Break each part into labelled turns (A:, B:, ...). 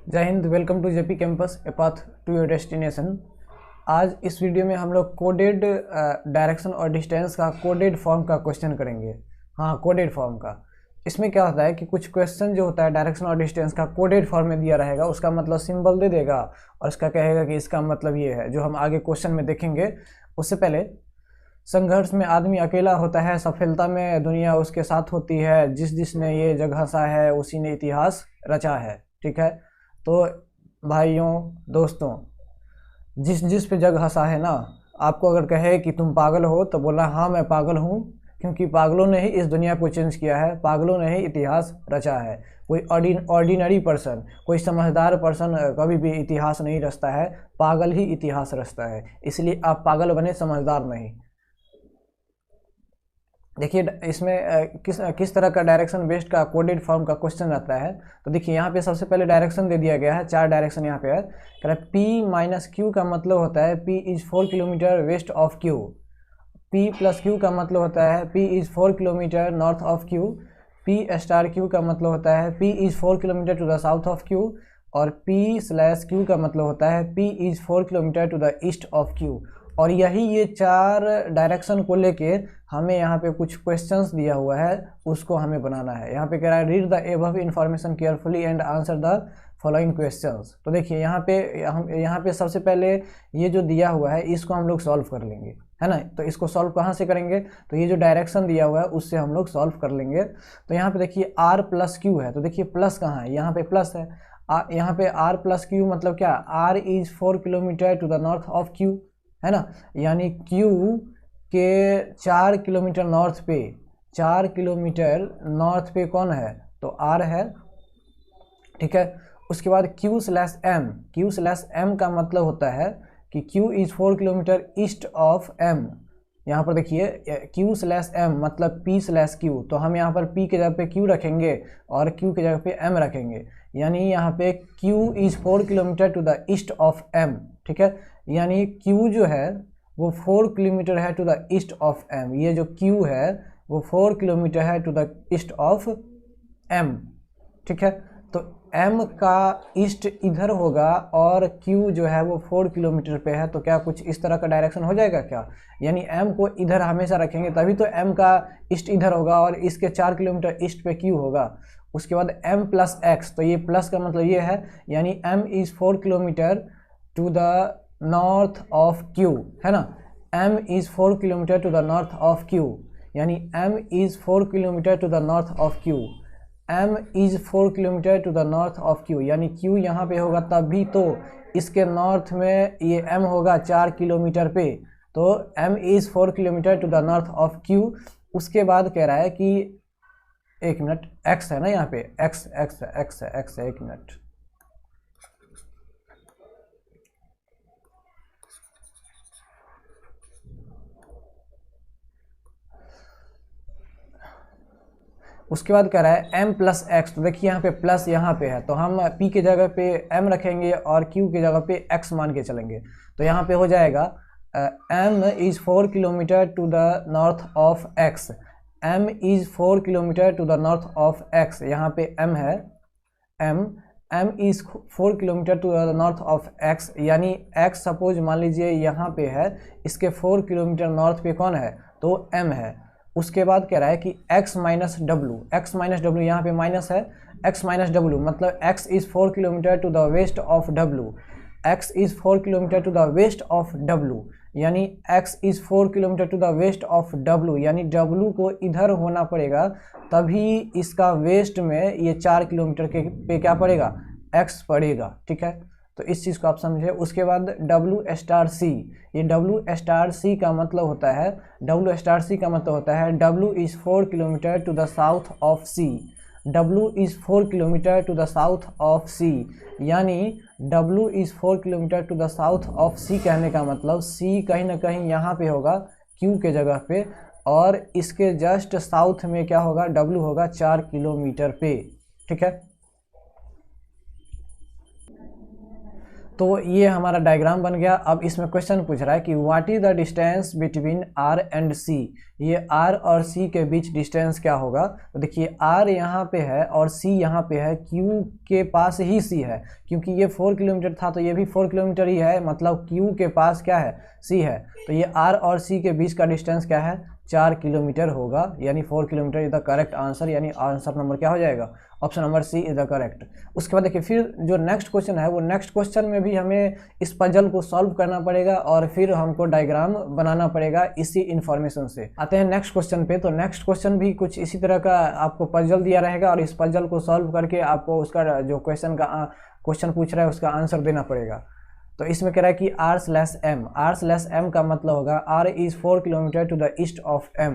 A: जय हिंद। Welcome to JP campus, a path to your destination. आज इस वीडियो में हम लोग कोडेड डायरेक्शन और डिस्टेंस का कोडेड फॉर्म का क्वेश्चन करेंगे। हाँ, कोडेड फॉर्म का। इसमें क्या होता है कि कुछ क्वेश्चन जो होता है डायरेक्शन और डिस्टेंस का कोडेड फॉर्म में दिया रहेगा, उसका मतलब सिंबल दे देगा और इसका कहेगा कि इसका मतलब ये है, जो हम आगे क्वेश्चन में देखेंगे। उससे पहले, संघर्ष में आदमी अकेला होता है, सफलता में दुनिया उसके साथ होती है, जिसने ये जग हंसा है उसी ने इतिहास रचा है। ठीक है, तो भाइयों दोस्तों, जिस पे जग हंसा है ना, आपको अगर कहे कि तुम पागल हो तो बोलना हाँ मैं पागल हूँ, क्योंकि पागलों ने ही इस दुनिया को चेंज किया है, पागलों ने ही इतिहास रचा है। कोई ऑर्डिनरी पर्सन, कोई समझदार पर्सन कभी भी इतिहास नहीं रचता है, पागल ही इतिहास रचता है। इसलिए आप पागल बने, समझदार नहीं। देखिए इसमें किस तरह का डायरेक्शन बेस्ड का कोडेड फॉर्म का क्वेश्चन रहता है। तो देखिए यहाँ पे सबसे पहले डायरेक्शन दे दिया गया है, 4 डायरेक्शन यहाँ पे है। कह रहा है P माइनस क्यू का मतलब होता है P is 4 kilometre west of Q। P plus Q का मतलब होता है P is 4 kilometre north of Q। P star Q का मतलब होता है P is 4 kilometre to the south of Q। और P स्लैश क्यू का मतलब होता है P is 4 kilometre to the east of Q। और ये 4 डायरेक्शन को लेके हमें यहाँ पे कुछ क्वेश्चंस दिया हुआ है, उसको हमें बनाना है। यहाँ पे कह रहा है read the above information carefully and answer the following questions. तो देखिए यहाँ पे सबसे पहले ये जो दिया हुआ है इसको हम लोग सॉल्व कर लेंगे, है ना। तो इसको सॉल्व कहाँ से करेंगे, तो ये जो डायरेक्शन दिया हुआ है उससे हम लोग सॉल्व कर लेंगे। तो यहाँ पे देखिए R प्लस क्यू है, तो देखिए प्लस कहाँ है, यहाँ पे प्लस है। यहाँ पे R प्लस क्यू मतलब क्या, R is 4 kilometre to the north of Q, है ना। यानी Q के 4 किलोमीटर नॉर्थ पे, 4 किलोमीटर नॉर्थ पे कौन है, तो R है। ठीक है, उसके बाद Q slash M, Q slash M का मतलब होता है कि Q is 4 kilometre east of M। यहाँ पर देखिए Q स्लैश M मतलब P स्लैश Q, तो हम यहाँ पर P के जगह पे Q रखेंगे और Q के जगह पे M रखेंगे। यानी यहाँ पे Q is 4 kilometre to the east of M। ठीक है, यानी Q जो है वो 4 किलोमीटर है to the east of M। ये जो Q है वो 4 किलोमीटर है to the east of M। ठीक है, तो M का ईस्ट इधर होगा और Q जो है वो 4 किलोमीटर पे है, तो क्या कुछ इस तरह का डायरेक्शन हो जाएगा क्या। यानी M को इधर हमेशा रखेंगे तभी तो M का ईस्ट इधर होगा और इसके 4 किलोमीटर ईस्ट पे Q होगा। उसके बाद M प्लस एक्स, तो ये प्लस का मतलब ये है, यानी M is 4 kilometre to the north of Q, है ना। M is 4 kilometre to the north of Q, यानी M is 4 kilometre to the north of Q। M is 4 kilometre to the north of Q, यानी Q यहाँ पे होगा तभी तो इसके नॉर्थ में ये M होगा 4 किलोमीटर पे, तो M is 4 kilometre to the north of Q। उसके बाद कह रहा है कि एक मिनट, X है ना यहाँ पे, X है, एक मिनट। उसके बाद कह रहा है M प्लस एक्स, तो देखिए यहाँ पे प्लस यहाँ पे है, तो हम P के जगह पे M रखेंगे और Q के जगह पे X मान के चलेंगे। तो यहाँ पे हो जाएगा M is 4 kilometre to the north of X। M is 4 kilometre to the north of X, यहाँ पे M है, M is 4 kilometre to the north of X, यानी X सपोज मान लीजिए यहाँ पे है, इसके 4 किलोमीटर नॉर्थ पे कौन है, तो M है। उसके बाद कह रहा है कि x माइनस डब्ल्यू, यहाँ पे माइनस है, x माइनस डब्ल्यू मतलब x is 4 kilometre to the west of W। x is 4 kilometre to the west of W, यानी x is 4 kilometre to the west of W, यानी W को इधर होना पड़ेगा तभी इसका वेस्ट में ये 4 किलोमीटर के पे क्या पड़ेगा, x पड़ेगा। ठीक है, तो इस चीज़ को आप समझे। उसके बाद W स्टार C, ये W स्टार C का मतलब होता है, W स्टार C का मतलब होता है W is 4 kilometre to the south of C। W is 4 kilometre to the south of C, यानी W is 4 kilometre to the south of C कहने का मतलब C कहीं ना कहीं यहाँ पे होगा Q के जगह पे, और इसके जस्ट साउथ में क्या होगा, W होगा 4 किलोमीटर पे। ठीक है, तो ये हमारा डायग्राम बन गया। अब इसमें क्वेश्चन पूछ रहा है कि what is the distance between R and C, ये आर और सी के बीच डिस्टेंस क्या होगा। तो देखिए आर यहाँ पे है और सी यहाँ पे है, क्यू के पास ही सी है, क्योंकि ये 4 किलोमीटर था तो ये भी 4 किलोमीटर ही है, मतलब क्यू के पास क्या है, सी है। तो ये आर और सी के बीच का डिस्टेंस क्या है, 4 किलोमीटर होगा, यानी 4 kilometre is the correct answer, यानी आंसर नंबर क्या हो जाएगा, option number C is the correct. उसके बाद देखिए फिर जो नेक्स्ट क्वेश्चन है, वो नेक्स्ट क्वेश्चन में भी हमें इस पजल को सॉल्व करना पड़ेगा और फिर हमको डायग्राम बनाना पड़ेगा इसी इन्फॉर्मेशन से। आते हैं नेक्स्ट क्वेश्चन पे। तो नेक्स्ट क्वेश्चन भी कुछ इसी तरह का आपको पजल दिया रहेगा और इस पजल को सॉल्व करके आपको उसका जो क्वेश्चन पूछ रहा है उसका आंसर देना पड़ेगा। तो इसमें कह रहा है कि r/m का मतलब होगा r is 4 kilometre to the east of m,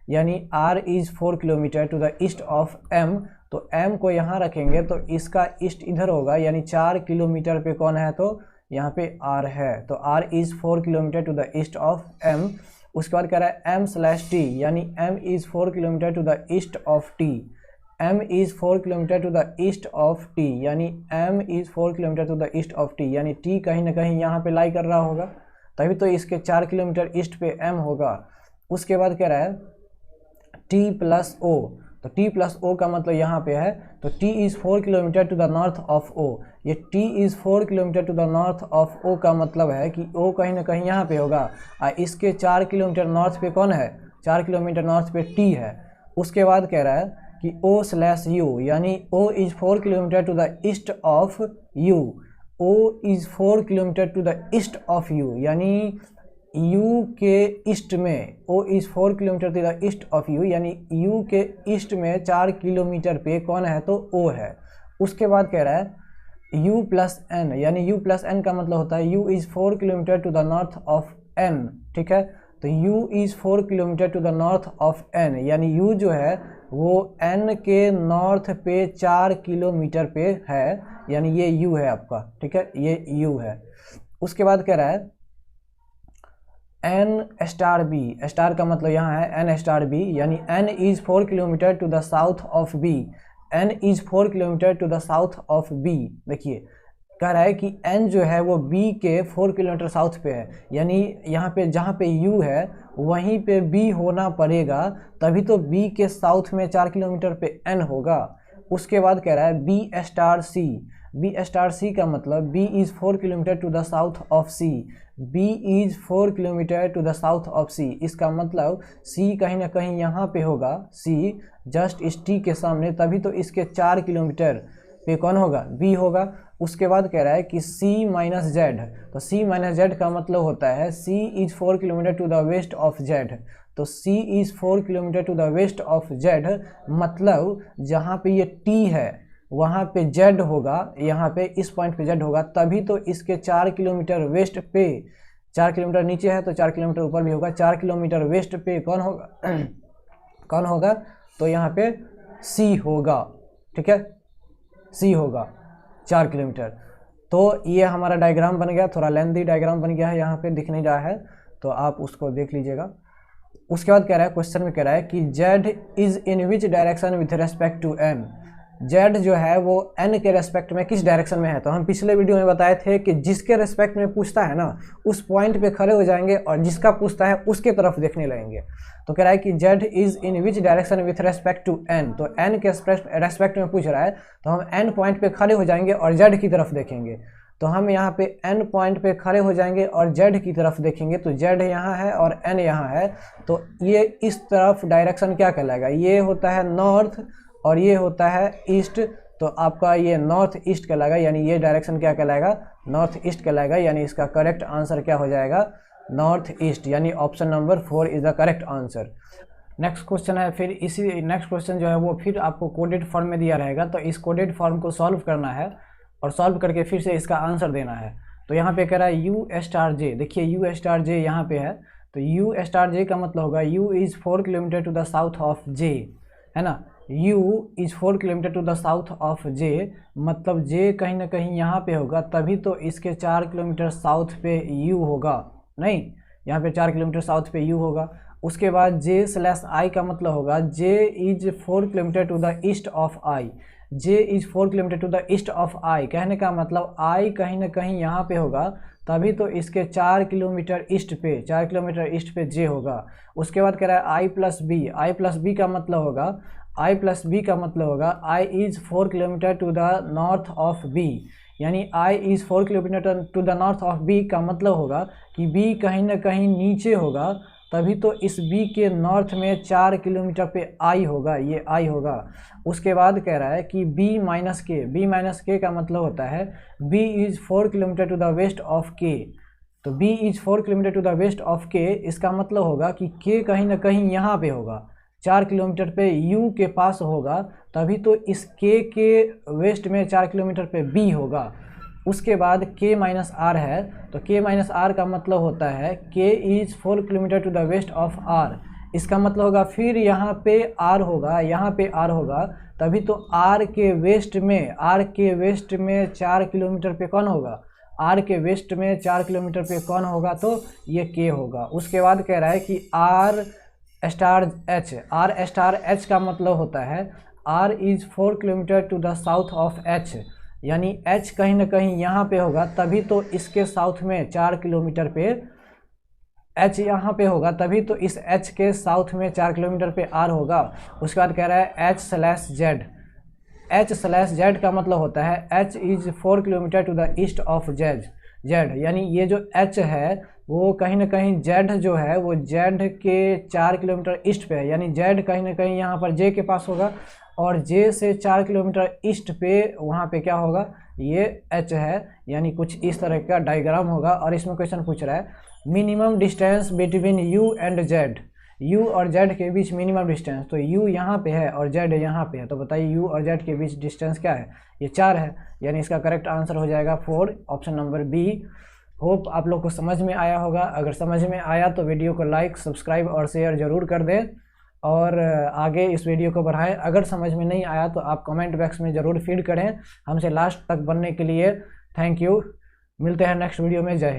A: यानी r is 4 kilometre to the east of m। तो m को यहाँ रखेंगे तो इसका ईस्ट इधर होगा, यानी 4 किलोमीटर पे कौन है, तो यहाँ पे r है। तो r is 4 kilometre to the east of m। उसके बाद कह रहा है m/t, यानी m is 4 kilometre to the east of t, m is 4 kilometre to the east of t, यानी m is 4 kilometre to the east of t, यानी t कहीं ना कहीं यहाँ पे लाई कर रहा होगा, तभी तो इसके 4 किलोमीटर ईस्ट पे m होगा। उसके बाद कह रहा है t प्लस o, तो t प्लस o का मतलब यहाँ पे है, तो t is 4 kilometre to the north of o, ये t is 4 kilometre to the north of o का मतलब है कि o कहीं ना कहीं यहाँ पे होगा, और इसके 4 किलोमीटर नॉर्थ पे कौन है, 4 किलोमीटर नॉर्थ पे t है। उसके बाद कह रहा है कि O/U, यानी O is 4 kilometre to the east of U, O is 4 kilometre to the east of U, यानी U के ईस्ट में, O is 4 kilometre to the east of U, यानी U के ईस्ट में 4 किलोमीटर पे कौन है, तो O है। उसके बाद कह रहा है U+N, यानी U+N का मतलब होता है U is 4 kilometre to the north of N, ठीक है। तो U is 4 kilometre to the north of N, यानी U जो है वो N के नॉर्थ पे 4 किलोमीटर पे है, यानी ये U है आपका, ठीक है, ये U है। उसके बाद कह रहा है N*B, स्टार का मतलब यहाँ है N*B, यानी N is 4 kilometre to the south of B, N is 4 kilometre to the south of B। देखिए कह रहा है कि N जो है वो B के 4 किलोमीटर साउथ पे है, यानी यहाँ पे जहाँ पे U है वहीं पे B होना पड़ेगा, तभी तो B के साउथ में 4 किलोमीटर पे N होगा। उसके बाद कह रहा है B*C का मतलब B is 4 kilometre to the south of C, B is 4 kilometre to the south of C, इसका मतलब C कहीं ना कहीं यहाँ पे होगा, C जस्ट इस T के सामने, तभी तो इसके 4 किलोमीटर पे कौन होगा, B होगा। उसके बाद कह रहा है कि C-Z, तो C-Z का मतलब होता है C is 4 kilometre to the west of Z, तो C is 4 kilometre to the west of Z, मतलब जहाँ पे ये T है वहाँ पे Z होगा, यहाँ पे इस पॉइंट पे Z होगा, तभी तो इसके 4 किलोमीटर वेस्ट पे, 4 किलोमीटर नीचे है तो 4 किलोमीटर ऊपर भी होगा, 4 किलोमीटर वेस्ट पे कौन होगा कौन होगा, तो यहाँ पे C होगा, ठीक है, C होगा 4 किलोमीटर। तो ये हमारा डायग्राम बन गया, थोड़ा लेंथी डायग्राम बन गया है, यहाँ पे दिख नहीं रहा है तो आप उसको देख लीजिएगा। उसके बाद कह रहा है, क्वेश्चन में कह रहा है कि Z is in which direction with respect to N, Z जो है वो N के रेस्पेक्ट में किस डायरेक्शन में है। तो हम पिछले वीडियो में बताए थे कि जिसके रेस्पेक्ट में पूछता है ना उस पॉइंट पे खड़े हो जाएंगे और जिसका पूछता है उसके तरफ देखने लगेंगे। तो कह रहा है कि Z is in which direction with respect to N, तो N के रेस्पेक्ट में पूछ रहा है तो हम N पॉइंट पे खड़े हो जाएंगे और Z की तरफ देखेंगे। तो हम यहाँ पे N पॉइंट पे खड़े हो जाएंगे और Z की तरफ देखेंगे, तो Z यहाँ है और N यहाँ है, तो ये इस तरफ डायरेक्शन क्या कहलाएगा, ये होता है नॉर्थ और ये होता है ईस्ट, तो आपका ये नॉर्थ ईस्ट कहलाएगा, यानी ये डायरेक्शन क्या कहलाएगा, नॉर्थ ईस्ट कहलाएगा, यानी इसका करेक्ट आंसर क्या हो जाएगा, नॉर्थ ईस्ट, यानी option number 4 is the correct answer. Next question है, फिर इसी नेक्स्ट क्वेश्चन जो है वो फिर आपको कोडेड फॉर्म में दिया रहेगा, तो इस कोडेड फॉर्म को सॉल्व करना है और सॉल्व करके फिर से इसका आंसर देना है। तो यहाँ पे कह रहा है U*J, देखिए U*J यहाँ पे है, तो U*J का मतलब होगा U is 4 kilometre to the south of J, है ना, U is 4 kilometre to the south of J, मतलब J कहीं ना कहीं यहाँ पे होगा, तभी तो इसके 4 किलोमीटर साउथ पे U होगा, नहीं यहाँ पे 4 किलोमीटर साउथ पे U होगा। उसके बाद J/I का मतलब होगा J is 4 kilometre to the east of I, J is 4 kilometre to the east of I, कहने का मतलब I कहीं ना कहीं यहाँ पे होगा, तभी तो इसके 4 किलोमीटर ईस्ट पे, 4 किलोमीटर ईस्ट पे J होगा। उसके बाद कह रहा है I plus B, I plus B का मतलब होगा, I प्लस बी का मतलब होगा I is 4 kilometre to the north of B, यानी I is 4 kilometre to the north of B का मतलब होगा कि B कहीं ना कहीं नीचे होगा, तभी तो इस B के नॉर्थ में 4 किलोमीटर पे I होगा, ये I होगा। उसके बाद कह रहा है कि B माइनस के का मतलब होता है B is 4 kilometre to the west of K, तो B is 4 kilometre to the west of K, इसका मतलब होगा कि K कहीं ना कहीं यहाँ पे होगा, 4 किलोमीटर पे U के पास होगा, तभी तो इस K के वेस्ट में 4 किलोमीटर पे B होगा। उसके बाद K माइनस आर है, तो K माइनस आर का मतलब होता है K is 4 kilometre to the west of R, इसका मतलब होगा फिर यहाँ पे R होगा, यहाँ पे R होगा, तभी तो R के वेस्ट में 4 किलोमीटर पे कौन होगा, R के वेस्ट में 4 किलोमीटर पे कौन होगा, तो ये K होगा। उसके बाद कह रहा है कि R स्टार H का मतलब होता है R is 4 kilometre to the south of H, यानी H कहीं ना कहीं यहाँ पे होगा, तभी तो इसके साउथ में 4 किलोमीटर पे H यहाँ पे होगा, तभी तो इस H के साउथ में 4 किलोमीटर पे R होगा। उसके बाद कह रहा है H/Z का मतलब होता है H is 4 kilometre to the east of Z, यानी ये जो H है वो कहीं ना कहीं Z जो है वो Z के 4 किलोमीटर ईस्ट पे है, यानी Z कहीं ना कहीं यहाँ पर J के पास होगा, और J से 4 किलोमीटर ईस्ट पे वहाँ पे क्या होगा, ये H है, यानी कुछ इस तरह का डायग्राम होगा। और इसमें क्वेश्चन पूछ रहा है minimum distance between U and Z, U और Z के बीच मिनिमम डिस्टेंस, तो U यहाँ पे है और Z यहाँ पे है, तो बताइए U और Z के बीच डिस्टेंस क्या है, ये 4 है, यानी इसका करेक्ट आंसर हो जाएगा 4, ऑप्शन नंबर बी। होप आप लोग को समझ में आया होगा, अगर समझ में आया तो वीडियो को लाइक, सब्सक्राइब और शेयर ज़रूर कर दें, और आगे इस वीडियो को बढ़ाएं। अगर समझ में नहीं आया तो आप कमेंट बॉक्स में ज़रूर फीड करें हमसे लास्ट तक बनने के लिए। थैंक यू, मिलते हैं नेक्स्ट वीडियो में, जय हिंद।